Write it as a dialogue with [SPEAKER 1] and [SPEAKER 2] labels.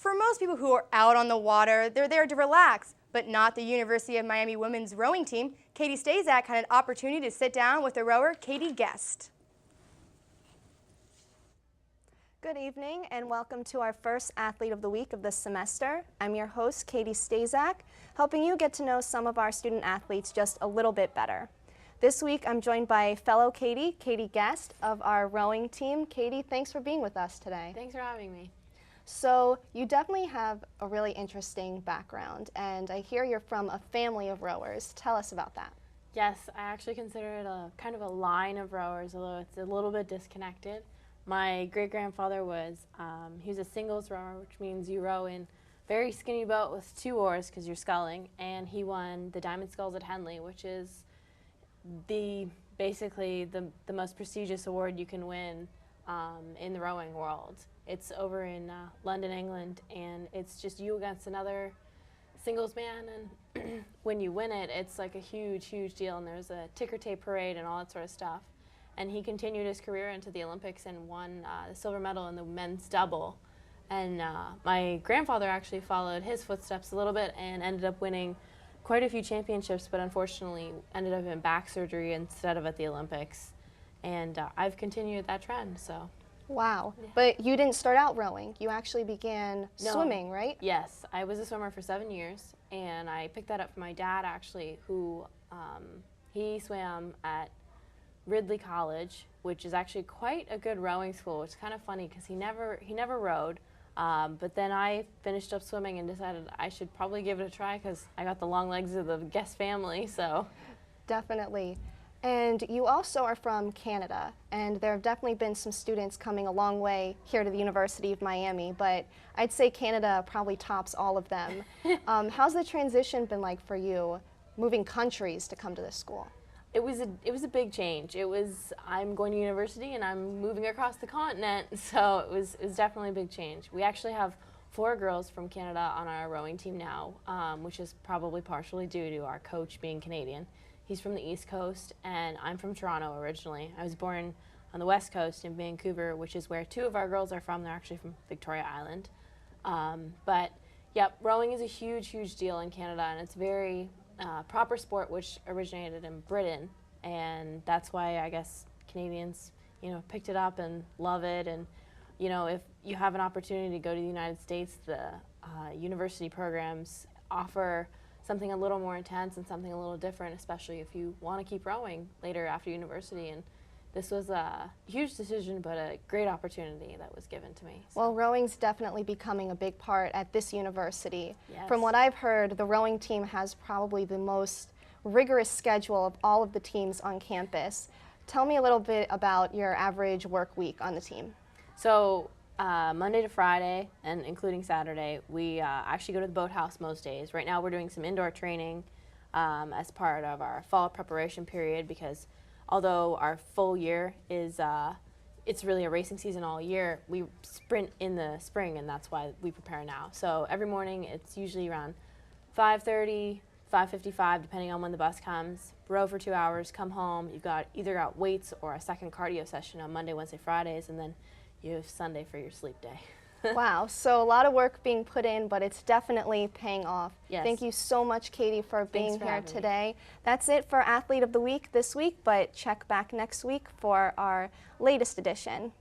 [SPEAKER 1] For most people who are out on the water, they're there to relax, but not the University of Miami women's rowing team. Katie Stazak had an opportunity to sit down with the rower Katie Guest.
[SPEAKER 2] Good evening and welcome to our first Athlete of the Week of this semester. I'm your host, Katie Stazak, helping you get to know some of our student athletes just a little bit better. This week I'm joined by fellow Katie Guest of our rowing team. Katie, thanks for being with us today.
[SPEAKER 3] Thanks for having me.
[SPEAKER 2] So you definitely have a really interesting background, and I hear you're from a family of rowers. Tell us about that.
[SPEAKER 3] Yes, I actually consider it a kind of a line of rowers, although it's a little bit disconnected. My great-grandfather he was a singles rower, which means you row in very skinny boat with 2 oars because you're sculling, and he won the Diamond Sculls at Henley, which is basically the most prestigious award you can win in the rowing world. It's over in London, England, and it's just you against another singles man, and when you win it, it's like a huge, huge deal, and there's a ticker tape parade and all that sort of stuff. And he continued his career into the Olympics and won the silver medal in the men's double. And my grandfather actually followed his footsteps a little bit and ended up winning quite a few championships, but unfortunately ended up in back surgery instead of at the Olympics. And I've continued that trend, so.
[SPEAKER 2] Wow, yeah. But you didn't start out rowing. You actually began swimming, right?
[SPEAKER 3] Yes, I was a swimmer for 7 years, and I picked that up from my dad, actually, who he swam at Ridley College, which is actually quite a good rowing school. It's kind of funny because he never rowed, but then I finished up swimming and decided I should probably give it a try because I got the long legs of the Guest family. So
[SPEAKER 2] definitely. And you also are from Canada, and there have definitely been some students coming a long way here to the University of Miami, but I'd say Canada probably tops all of them. How's the transition been like for you, moving countries to come to this school?
[SPEAKER 3] It was a big change. I'm going to university and I'm moving across the continent, so it was definitely a big change. We actually have 4 girls from Canada on our rowing team now, which is probably partially due to our coach being Canadian. He's from the East Coast, and I'm from Toronto originally. I was born on the West Coast in Vancouver, which is where 2 of our girls are from. They're actually from Victoria Island. But yep, rowing is a huge, huge deal in Canada, and it's very proper sport, which originated in Britain, and that's why I guess Canadians, picked it up and love it. And if you have an opportunity to go to the United States, the university programs offer something a little more intense and something a little different, especially if you want to keep rowing later after university. And this was a huge decision, but a great opportunity that was given to me. So.
[SPEAKER 2] Well, rowing's definitely becoming a big part at this university.
[SPEAKER 3] Yes.
[SPEAKER 2] From what I've heard, the rowing team has probably the most rigorous schedule of all of the teams on campus. Tell me a little bit about your average work week on the team.
[SPEAKER 3] So Monday to Friday, and including Saturday, we actually go to the boathouse most days. Right now we're doing some indoor training as part of our fall preparation period, because although our full year is, it's really a racing season all year, we sprint in the spring, and that's why we prepare now. So every morning it's usually around 5:30, 5:55, depending on when the bus comes. Row for 2 hours, come home. You've either got weights or a second cardio session on Monday, Wednesday, Fridays, and then you have Sunday for your sleep day.
[SPEAKER 2] Wow, so a lot of work being put in, but it's definitely paying off.
[SPEAKER 3] Yes.
[SPEAKER 2] Thank you so much, Katie, for being here today. That's it for Athlete of the Week this week, but check back next week for our latest edition.